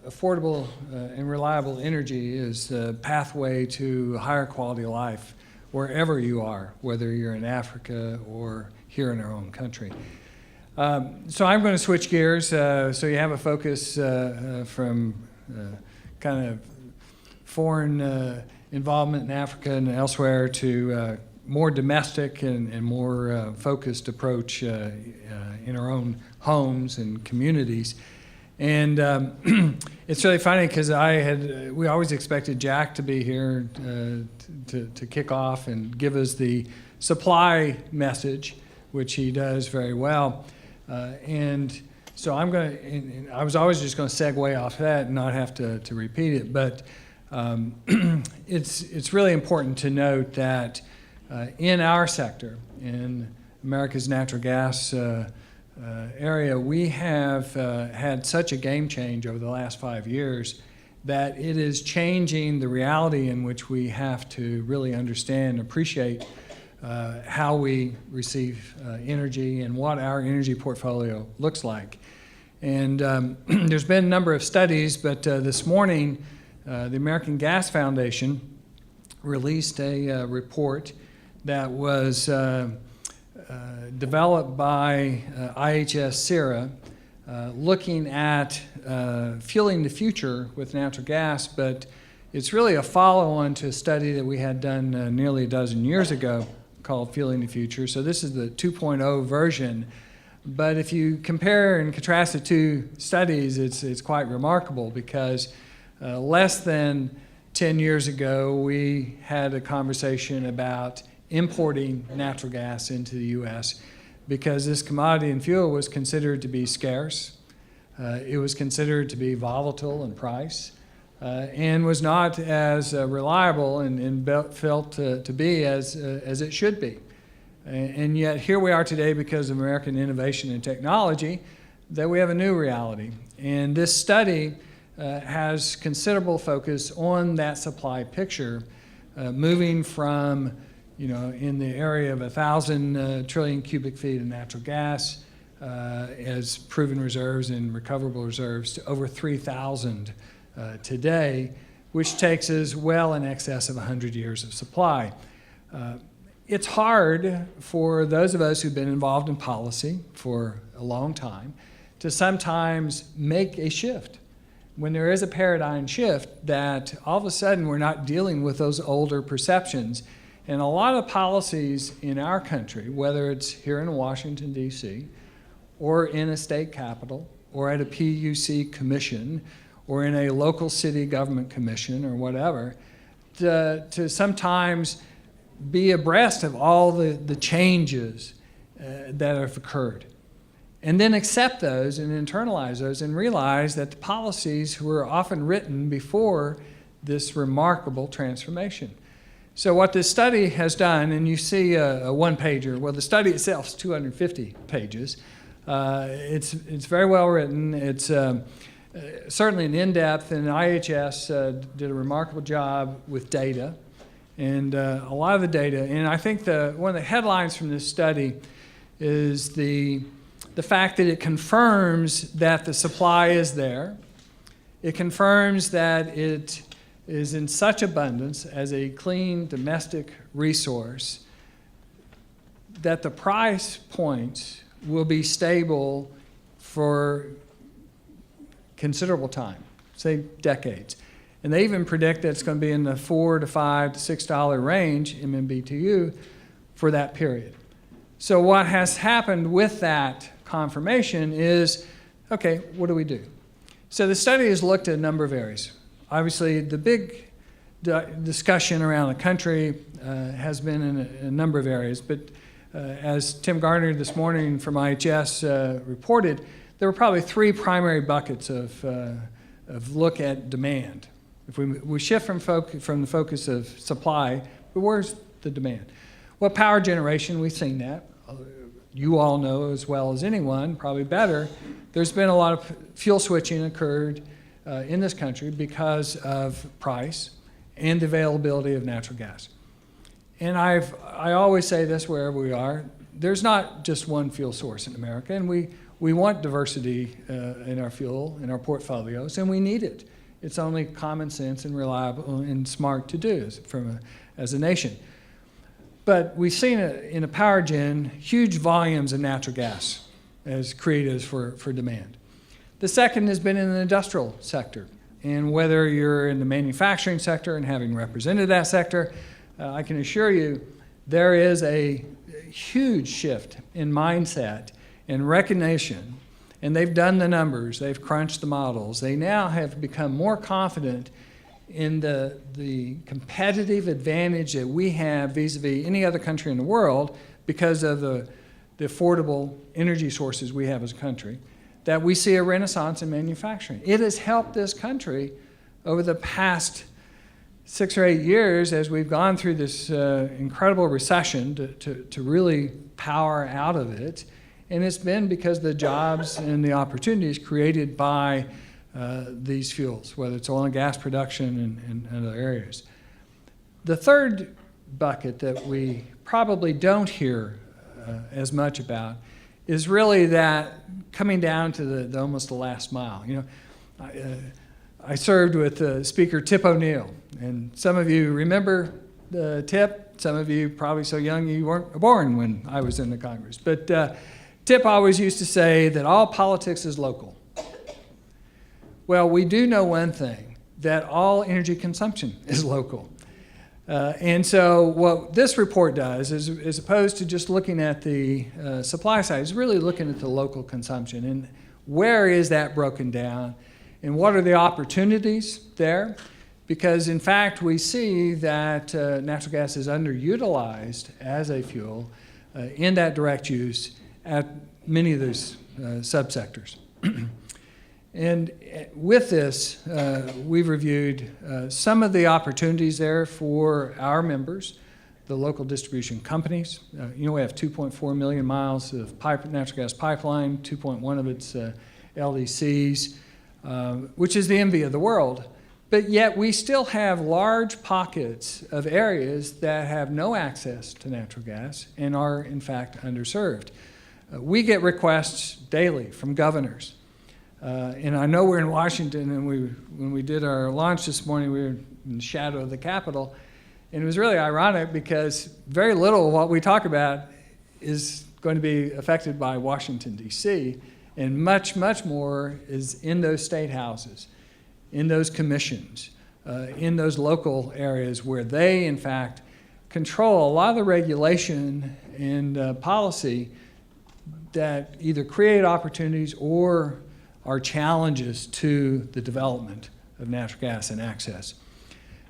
affordable and reliable energy is the pathway to higher quality of life wherever you are, whether you're in Africa or here in our own country. So I'm going to switch gears so you have a focus from kind of foreign involvement in Africa and elsewhere to more domestic and more focused approach in our own homes and communities. And it's really funny because we always expected Jack to be here to kick off and give us the supply message, which he does very well. And so I was always just going to segue off that and not have to repeat it. But it's really important to note that in our sector, in America's natural gas area, we have had such a game change over the last 5 years that it is changing the reality in which we have to really understand and appreciate how we receive energy and what our energy portfolio looks like. And there's been a number of studies, but this morning the American Gas Foundation released a report that was developed by IHS CERA, looking at fueling the future with natural gas, but it's really a follow-on to a study that we had done nearly a dozen years ago called Fueling the Future. So this is the 2.0 version. But if you compare and contrast the two studies, it's quite remarkable because less than 10 years ago, we had a conversation about importing natural gas into the U.S. because this commodity and fuel was considered to be scarce. It was considered to be volatile in price and was not as reliable and felt to be as it should be. And yet here we are today because of American innovation and technology that we have a new reality. And this study has considerable focus on that supply picture, moving from in the area of 1,000 trillion cubic feet of natural gas as proven reserves and recoverable reserves to over 3,000 today, which takes us well in excess of 100 years of supply. It's hard for those of us who've been involved in policy for a long time to sometimes make a shift. When there is a paradigm shift, that all of a sudden we're not dealing with those older perceptions. And a lot of policies in our country, whether it's here in Washington, D.C., or in a state capital, or at a PUC commission, or in a local city government commission, or whatever, to sometimes be abreast of all the changes that have occurred. And then accept those and internalize those and realize that the policies were often written before this remarkable transformation. So what this study has done, and you see a one-pager, well, the study itself is 250 pages. It's very well written. It's certainly an in-depth, and IHS did a remarkable job with data, and a lot of the data. And I think one of the headlines from this study is the fact that it confirms that the supply is there. It confirms that it is in such abundance as a clean domestic resource that the price points will be stable for considerable time, say decades. And they even predict that it's going to be in the $4 to $5 to $6 range, MMBTU, for that period. So what has happened with that confirmation is, okay, what do we do? So the study has looked at a number of areas. Obviously, the big discussion around the country has been in a number of areas, but as Tim Garner this morning from IHS reported, there were probably three primary buckets of look at demand. If we shift from the focus of supply, but where's the demand? Well, power generation, we've seen that. You all know as well as anyone, probably better, there's been a lot of fuel switching occurred in this country because of price and availability of natural gas. And I always say this wherever we are, there's not just one fuel source in America, and we want diversity in our fuel, in our portfolios, and we need it. It's only common sense and reliable and smart to do as a nation. But we've seen in a power gen huge volumes of natural gas as creators for demand. The second has been in the industrial sector. And whether you're in the manufacturing sector and having represented that sector, I can assure you there is a huge shift in mindset and recognition. And they've done the numbers, they've crunched the models. They now have become more confident in the competitive advantage that we have vis-a-vis any other country in the world because of the affordable energy sources we have as a country, that we see a renaissance in manufacturing. It has helped this country over the past 6 or 8 years as we've gone through this incredible recession to really power out of it. And it's been because of the jobs and the opportunities created by these fuels, whether it's oil and gas production and other areas. The third bucket that we probably don't hear as much about is really that coming down to the almost the last mile. You know, I served with Speaker Tip O'Neill, and some of you remember Tip. Some of you probably so young you weren't born when I was in the Congress. But Tip always used to say that all politics is local. Well, we do know one thing, that all energy consumption is local. And so what this report does is, as opposed to just looking at the supply side, is really looking at the local consumption and where is that broken down and what are the opportunities there? Because in fact, we see that natural gas is underutilized as a fuel in that direct use at many of those subsectors. And with this, we've reviewed some of the opportunities there for our members, the local distribution companies. You know, we have 2.4 million miles of natural gas pipeline, 2.1 of it's LDCs, which is the envy of the world. But yet we still have large pockets of areas that have no access to natural gas and are, in fact, underserved. We get requests daily from governors. And I know we're in Washington, and when we did our launch this morning, we were in the shadow of the Capitol. And it was really ironic because very little of what we talk about is going to be affected by Washington, D.C., and much, much more is in those state houses, in those commissions, in those local areas where they, in fact, control a lot of the regulation and policy that either create opportunities or are challenges to the development of natural gas and access.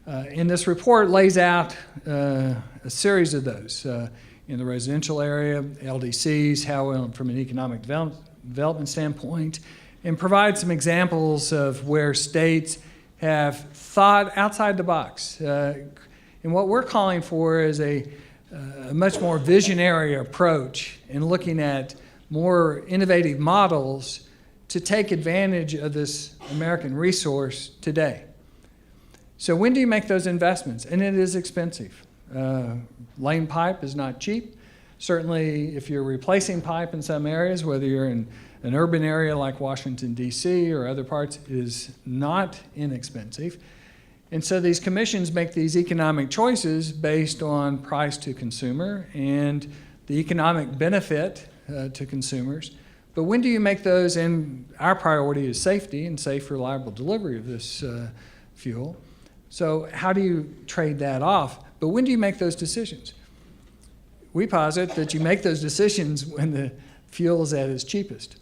And this report lays out a series of those in the residential area, LDCs, how from an economic development standpoint, and provide some examples of where states have thought outside the box. And what we're calling for is a much more visionary approach in looking at more innovative models to take advantage of this American resource today. So when do you make those investments? And it is expensive. Laying pipe is not cheap. Certainly if you're replacing pipe in some areas, whether you're in an urban area like Washington, D.C. or other parts, is not inexpensive. And so these commissions make these economic choices based on price to consumer and the economic benefit to consumers. But when do you make those? And our priority is safety and safe, reliable delivery of this fuel. So how do you trade that off? But when do you make those decisions? We posit that you make those decisions when the fuel is at its cheapest.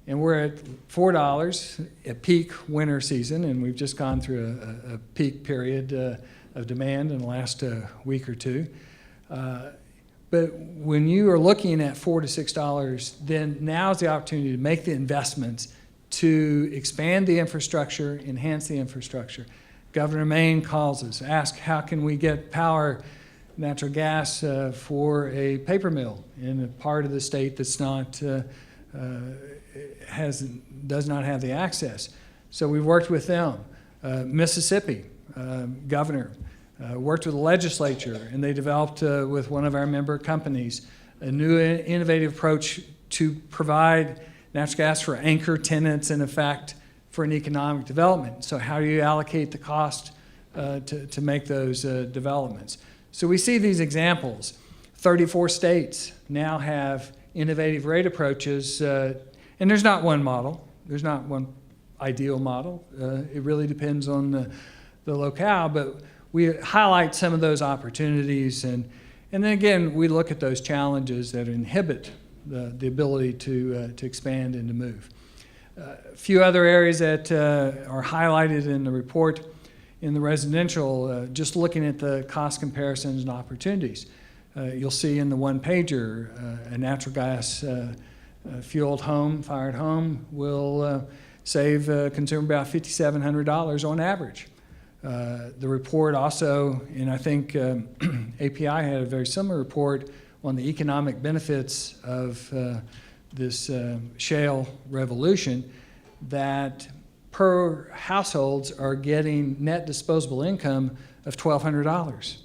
And we're at $4 at peak winter season, and we've just gone through a peak period of demand in the last week or two. But when you are looking at $4 to $6, then now's the opportunity to make the investments to expand the infrastructure, enhance the infrastructure. Governor Maine calls us, asks how can we get power, natural gas for a paper mill in a part of the state that's not does not have the access. So we've worked with them. Mississippi governor worked with the legislature, and they developed with one of our member companies a new innovative approach to provide natural gas for anchor tenants, in effect, for an economic development. So how do you allocate the cost to make those developments? So we see these examples. 34 states now have innovative rate approaches, and there's not one model. There's not one ideal model. It really depends on the locale, but we highlight some of those opportunities, and then again, we look at those challenges that inhibit the ability to expand and to move. A few other areas that are highlighted in the report in the residential, just looking at the cost comparisons and opportunities. You'll see in the one-pager, a natural gas fueled home, fired home, will save a consumer about $5,700 on average. The report also, and I think API had a very similar report on the economic benefits of this shale revolution, that per households are getting net disposable income of $1,200.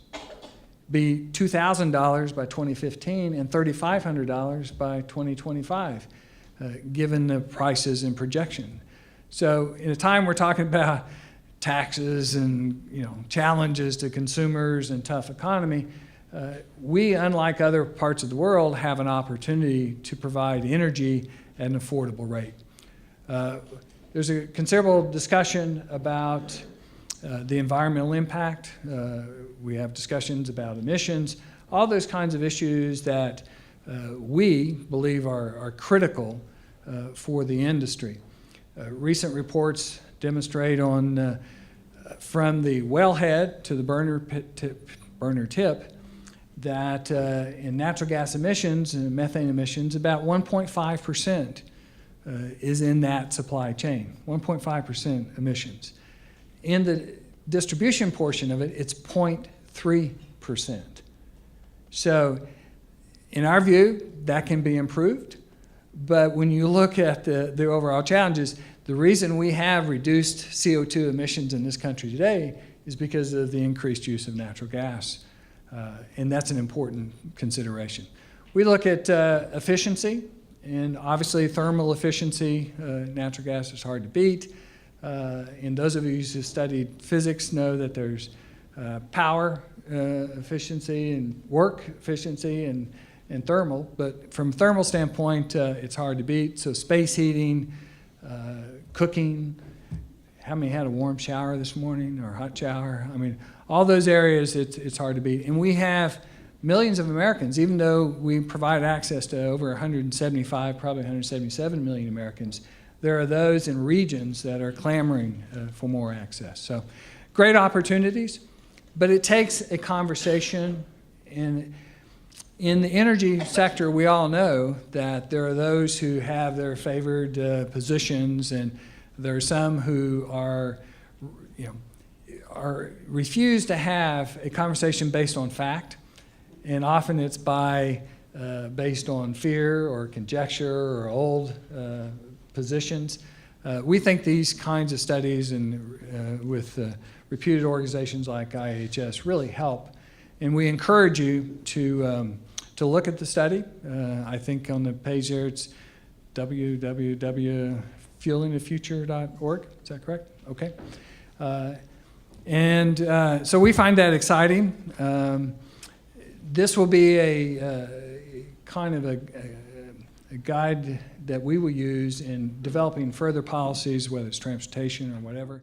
Be $2,000 by 2015 and $3,500 by 2025, given the prices and projection. So in a time we're talking about taxes and challenges to consumers and tough economy, we, unlike other parts of the world, have an opportunity to provide energy at an affordable rate. There's a considerable discussion about the environmental impact. We have discussions about emissions, all those kinds of issues that we believe are critical for the industry. Recent reports demonstrate from the wellhead to the burner tip that in natural gas emissions and methane emissions, about 1.5% is in that supply chain, 1.5% emissions. In the distribution portion of it, it's 0.3%. So in our view, that can be improved. But when you look at the overall challenges, the reason we have reduced CO2 emissions in this country today is because of the increased use of natural gas. And that's an important consideration. We look at efficiency, and obviously thermal efficiency, natural gas is hard to beat. And those of you who studied physics know that there's power efficiency and work efficiency and thermal, but from a thermal standpoint, it's hard to beat. So space heating, cooking, how many had a warm shower this morning or hot shower? I mean, all those areas, it's hard to beat. And we have millions of Americans, even though we provide access to over 175, probably 177 million Americans, there are those in regions that are clamoring for more access. So great opportunities, but it takes a conversation. And in the energy sector, we all know that there are those who have their favored positions, and there are some who are refuse to have a conversation based on fact, and often it's based on fear or conjecture or old positions. We think these kinds of studies and with reputed organizations like IHS really help, and we encourage you to look at the study. I think on the page there it's www.fuelingthefuture.org. Is that correct? Okay. So we find that exciting. This will be a kind of a guide that we will use in developing further policies, whether it's transportation or whatever.